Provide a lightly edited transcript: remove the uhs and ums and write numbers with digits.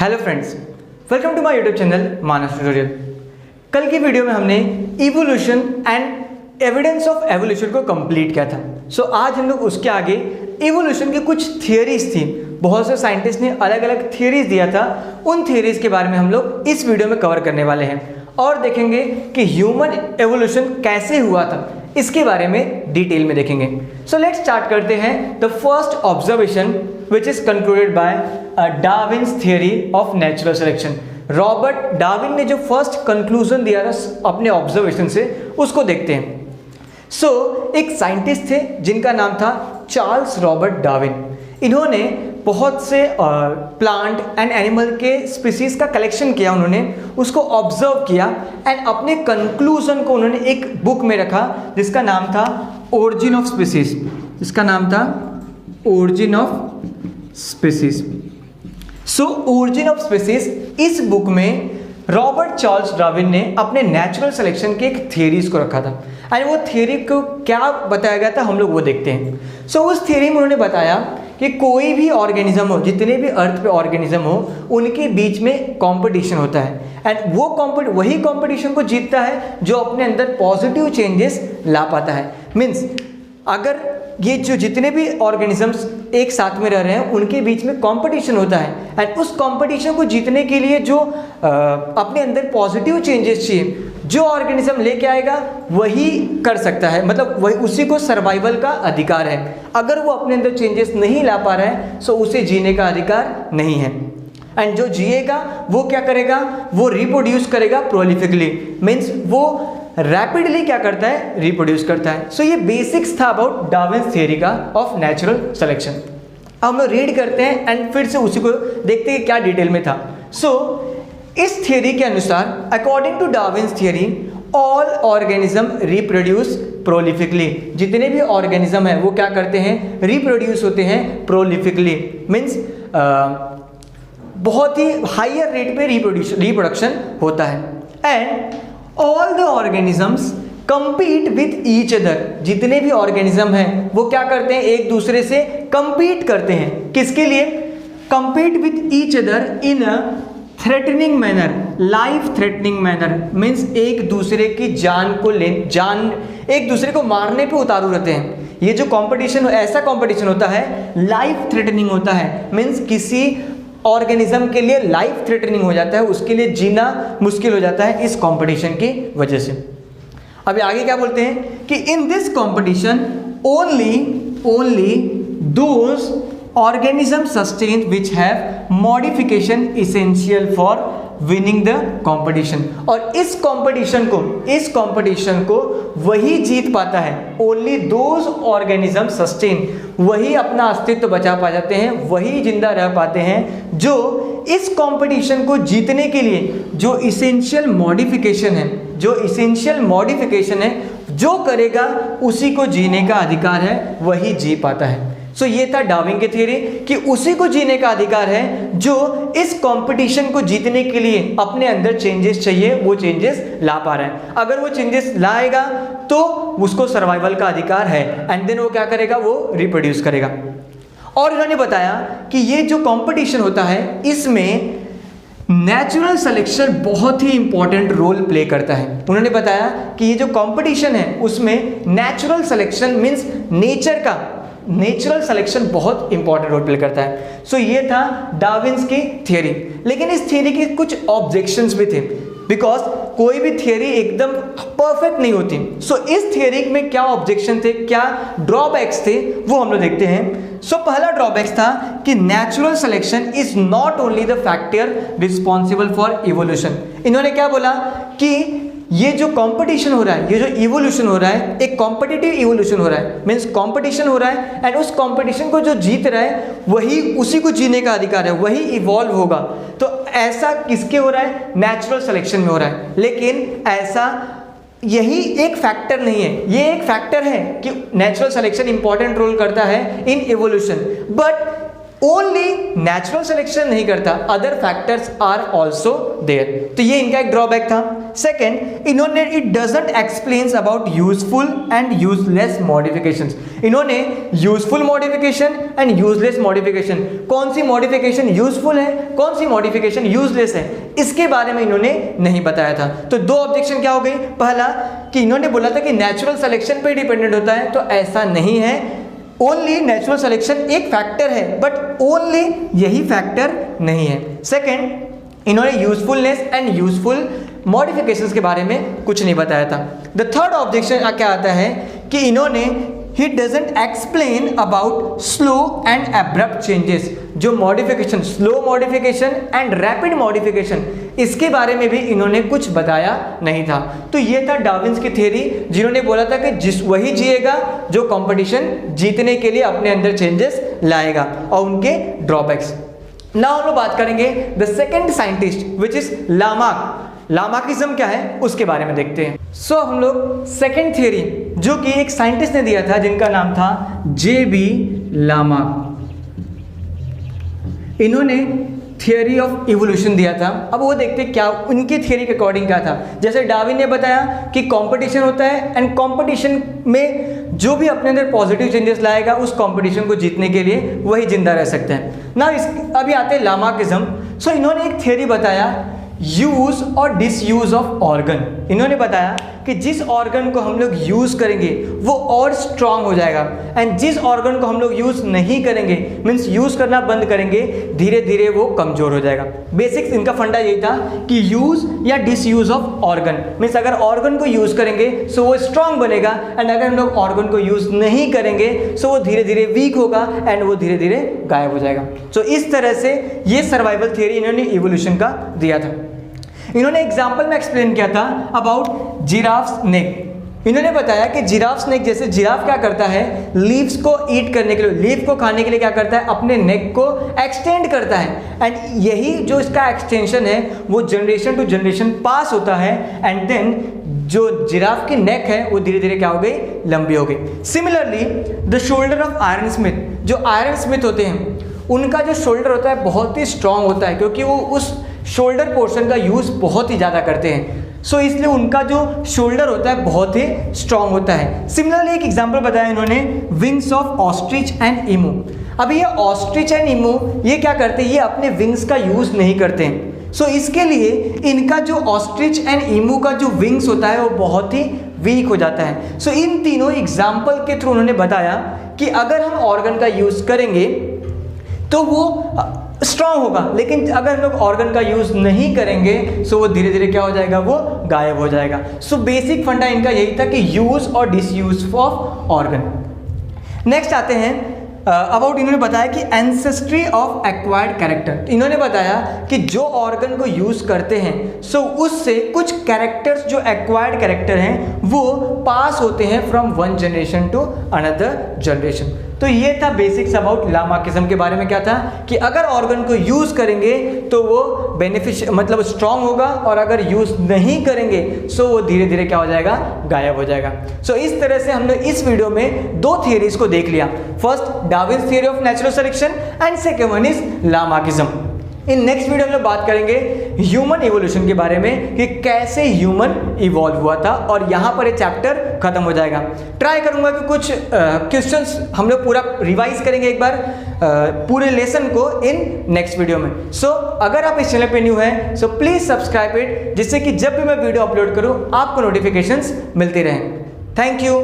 Hello friends, welcome to my YouTube channel Manas tutorial. कल की video में हमने evolution and evidence of evolution को कंप्लीट किया था। आज हम लोग उसके आगे इवोल्यूशन की कुछ थियरीज थी, बहुत से साइंटिस्ट ने अलग अलग थियरीज दिया था, उन थियरीज के बारे में हम लोग इस वीडियो में कवर करने वाले हैं और देखेंगे कि ह्यूमन एवोल्यूशन कैसे हुआ था, इसके बारे में डिटेल में देखेंगे। सो लेट्स स्टार्ट करते हैं the first observation which is concluded by Darwin's theory of natural selection. Robert Darwin ने जो फर्स्ट कंक्लूजन दिया था अपने ऑब्जर्वेशन से, उसको देखते हैं। एक साइंटिस्ट थे जिनका नाम था चार्ल्स रॉबर्ट डार्विन। इन्होंने बहुत से प्लांट एंड एनिमल के स्पीसीज का कलेक्शन किया, उन्होंने उसको ऑब्जर्व किया एंड अपने कंक्लूजन को उन्होंने एक बुक में रखा जिसका नाम था ओरिजिन ऑफ स्पीसीज। इसका नाम था origin of species. Origin of species, इस बुक में रॉबर्ट चार्ल्स डार्विन ने अपने नेचुरल सिलेक्शन के एक थियरीज को रखा था एंड वो थियरी को क्या बताया गया था हम लोग वो देखते हैं। उस थियरी में उन्होंने बताया कि कोई भी ऑर्गेनिज्म हो, जितने भी अर्थ पे ऑर्गेनिज्म हो, उनके बीच में कंपटीशन होता है एंड वो वही कंपटीशन को जीतता है जो अपने अंदर पॉजिटिव चेंजेस ला पाता है। मीन्स अगर ये जो जितने भी ऑर्गेनिजम्स एक साथ में रह रहे हैं उनके बीच में कंपटीशन होता है एंड उस कंपटीशन को जीतने के लिए जो अपने अंदर पॉजिटिव चेंजेस चाहिए, जो ऑर्गेनिज्म लेके आएगा वही कर सकता है, मतलब वही उसी को सर्वाइवल का अधिकार है। अगर वो अपने अंदर चेंजेस नहीं ला पा रहा है तो उसे जीने का अधिकार नहीं है। एंड जो जिएगा वो क्या करेगा, वो रिप्रोड्यूस करेगा प्रोलिफिकली, मीन्स वो रैपिडली क्या करता है, रिप्रोड्यूस करता है। ये बेसिक्स था अबाउट डार्विन्स थियरी का ऑफ नेचुरल सिलेक्शन। अब हम लोग रीड करते हैं एंड फिर से उसी को देखते हैं क्या डिटेल में था। इस थियरी के अनुसार, according to Darwin's theory, all organism reproduce prolifically. जितने भी ऑर्गेनिज्म है वो क्या करते हैं, रिप्रोड्यूस होते हैं प्रोलिफिकली, मीन्स बहुत ही हायर रेट पे रिप्रोडक्शन होता है। And all the organisms compete with each other. जितने भी ऑर्गेनिज्म हैं वो क्या करते हैं, एक दूसरे से कंपीट करते हैं। किसके लिए, compete with each other in a threatening manner, life threatening manner, means एक दूसरे की एक दूसरे को मारने पे उतारू रहते हैं। ये जो कंपटीशन, ऐसा कंपटीशन होता है, लाइफ थ्रेटनिंग होता है, मीन्स किसी ऑर्गेनिज्म के लिए लाइफ थ्रेटनिंग हो जाता है, उसके लिए जीना मुश्किल हो जाता है इस कंपटीशन की वजह से। अभी आगे क्या बोलते हैं कि in this competition only those organism sustained which have modification essential for winning the competition। और इस कंपटीशन को वही जीत पाता है, only those organism sustain, वही अपना अस्तित्व बचा पा जाते हैं, वही जिंदा रह पाते हैं जो इस कंपटीशन को जीतने के लिए जो इसेंशियल मॉडिफिकेशन है, जो करेगा उसी को जीने का अधिकार है, वही जी पाता है। ये था डार्विन की थ्योरी कि उसी को जीने का अधिकार है जो इस कंपटीशन को जीतने के लिए अपने अंदर चेंजेस चाहिए, वो चेंजेस ला पा रहा है। अगर वो चेंजेस लाएगा तो उसको सर्वाइवल का अधिकार है एंड देन वो क्या करेगा, वो रिप्रोड्यूस करेगा। और इन्होंने बताया कि ये जो कंपटीशन होता है इसमें नेचुरल सिलेक्शन बहुत ही इंपॉर्टेंट रोल प्ले करता है। उन्होंने बताया कि ये जो कंपटीशन है उसमें natural selection means natural selection बहुत इंपॉर्टेंट रोल प्ले करता है। ये था डार्विन्स की थियरी। लेकिन इस थियरी के कुछ ऑब्जेक्शंस भी थे, बिकॉज कोई भी थियरी एकदम परफेक्ट नहीं होती। इस थियरी में क्या ऑब्जेक्शन थे, क्या ड्रॉबैक्स थे, वो हम लोग देखते हैं। पहला ड्रॉबैक्स था कि natural selection is not only the factor responsible for evolution. इन्होंने क्या बोला कि ये जो कंपटीशन हो रहा है, ये जो इवोल्यूशन हो रहा है, एक कॉम्पिटिटिव इवोल्यूशन हो रहा है, मीन्स कंपटीशन हो रहा है एंड उस कंपटीशन को जो जीत रहा है वही उसी को जीने का अधिकार है, वही इवॉल्व होगा। तो ऐसा किसके हो रहा है, नेचुरल सिलेक्शन में हो रहा है। लेकिन ऐसा यही एक फैक्टर नहीं है, ये एक फैक्टर है कि नेचुरल सिलेक्शन इंपॉर्टेंट रोल करता है in evolution, but only natural selection नहीं करता, other factors are also there. तो ये इनका एक ड्रॉबैक था। सेकेंड, इन्होंने it doesn't explains about useful and useless modifications. इन्होंने useful modification and useless modification, कौन सी मॉडिफिकेशन यूजफुल है, कौन सी मॉडिफिकेशन यूजलेस है, इसके बारे में इन्होंने नहीं बताया था। तो दो ऑब्जेक्शन क्या हो गई? पहला कि इन्होंने बोला था कि नेचुरल सिलेक्शन पे डिपेंडेंट होता है, तो ऐसा नहीं है। ओनली नेचुरल सिलेक्शन एक फैक्टर है, बट ओनली यही फैक्टर नहीं है। सेकेंड, इन्होंने यूजफुलनेस एंड यूजफुल मॉडिफिकेशंस के बारे में कुछ नहीं बताया था। द थर्ड ऑब्जेक्शन क्या आता है कि इन्होंने he doesn't explain about slow and abrupt changes. जो modification, slow modification and rapid modification, इसके बारे में भी इन्होंने कुछ बताया नहीं था। तो ये था डार्विन्स की थ्योरी, जिन्होंने बोला था कि वही जिएगा जो कंपटीशन जीतने के लिए अपने अंदर चेंजेस लाएगा, और उनके ड्रॉबैक्स। नाउ हम लोग बात करेंगे the second scientist which is Lamarck. Lamarckism क्या है उसके बारे में देखते हैं। सो हम लोग सेकेंड थियरी जो कि एक साइंटिस्ट ने दिया था, जिनका नाम था जे.बी. लामार्क। इन्होंने थियरी ऑफ इवोल्यूशन दिया था। अब वो देखते क्या उनकी थियरी के अकॉर्डिंग क्या था। जैसे डार्विन ने बताया कि कंपटीशन होता है, एंड कंपटीशन में जो भी अपने अंदर पॉजिटिव चेंजेस लाएगा, उस कंपटीशन को जीतने के लिए वही जिंदा रह सकते हैं ना। अभी आते हैं लामार्किज्म। सो इन्होंने एक थियरी बताया, यूज और डिसयूज ऑफ ऑर्गन। इन्होंने बताया कि जिस ऑर्गन को हम लोग यूज करेंगे वो और स्ट्रांग हो जाएगा, एंड जिस ऑर्गन को हम लोग यूज नहीं करेंगे, मीन्स यूज करना बंद करेंगे, धीरे धीरे वो कमजोर हो जाएगा। बेसिक्स इनका फंडा यही था कि यूज या डिसयूज ऑफ ऑर्गन, मीन्स अगर ऑर्गन को यूज करेंगे सो वो स्ट्रांग बनेगा, एंड अगर हम लोग ऑर्गन को यूज नहीं करेंगे सो वो धीरे धीरे वीक होगा, एंड वो धीरे धीरे गायब हो जाएगा। सो इस तरह से ये सर्वाइवल थियरी इन्होंने इवोल्यूशन का दिया था। इन्होंने एग्जाम्पल में एक्सप्लेन किया था अबाउट जिराफ नेक। इन्होंने बताया कि जिराफ नेक, जैसे जिराफ क्या करता है, लीव्स को ईट करने के लिए, लीफ को खाने के लिए क्या करता है, अपने नेक को एक्सटेंड करता है, एंड यही जो इसका एक्सटेंशन है वो जनरेशन टू जनरेशन पास होता है, एंड देन जो जिराफ की नेक है वो धीरे धीरे क्या हो गई, लंबी हो गई। Similarly the shoulder of iron Smith, जो आयरन स्मिथ होते हैं उनका जो शोल्डर होता है बहुत ही स्ट्रांग होता है, क्योंकि वो उस शोल्डर पोर्शन का यूज़ बहुत ही ज़्यादा करते हैं। सो इसलिए उनका जो शोल्डर होता है बहुत ही स्ट्रांग होता है। सिमिलरली एक एग्जांपल बताया इन्होंने, wings of ostrich and emu. अभी ये ऑस्ट्रिच एंड इमू ये क्या करते हैं, ये अपने विंग्स का यूज़ नहीं करते हैं। सो इसके लिए इनका जो ऑस्ट्रिच एंड इमू का जो विंग्स होता है वो बहुत ही वीक हो जाता है। सो इन तीनों एग्जाम्पल के थ्रू उन्होंने बताया कि अगर हम ऑर्गन का यूज़ करेंगे तो वो स्ट्रांग होगा, लेकिन अगर हम लोग ऑर्गन का यूज नहीं करेंगे सो वो धीरे धीरे क्या हो जाएगा, वो गायब हो जाएगा। सो बेसिक फंडा इनका यही था कि यूज और डिसयूज ऑफ ऑर्गन। नेक्स्ट आते हैं अबाउट, इन्होंने बताया कि एंसेस्ट्री ऑफ एक्वायर्ड कैरेक्टर। इन्होंने बताया कि जो ऑर्गन को यूज करते हैं सो उससे कुछ कैरेक्टर्स जो एक्वायर्ड कैरेक्टर हैं वो पास होते हैं from one generation to another generation. तो ये था बेसिक्स अबाउट लामार्किज्म के बारे में। क्या था कि अगर ऑर्गन को यूज करेंगे तो वो बेनिफिशियल मतलब स्ट्रांग होगा, और अगर यूज नहीं करेंगे सो वो धीरे धीरे क्या हो जाएगा, गायब हो जाएगा। सो इस तरह से हमने इस वीडियो में दो थियरीज को देख लिया। First Darwin's theory of natural selection, and second one is Lamarckism. In next video में बात करेंगे ह्यूमन इवोल्यूशन के बारे में कि कैसे ह्यूमन इवॉल्व हुआ था, और यहाँ पर ये चैप्टर खत्म हो जाएगा। ट्राई करूंगा कि कुछ क्वेश्चंस हम लोग पूरा रिवाइज करेंगे एक बार पूरे लेसन को इन नेक्स्ट वीडियो में। सो अगर आप इस चैनल पे न्यू हैं सो प्लीज सब्सक्राइब इट, जिससे कि जब भी मैं वीडियो अपलोड करूँ आपको नोटिफिकेशंस मिलती रहें। Thank you.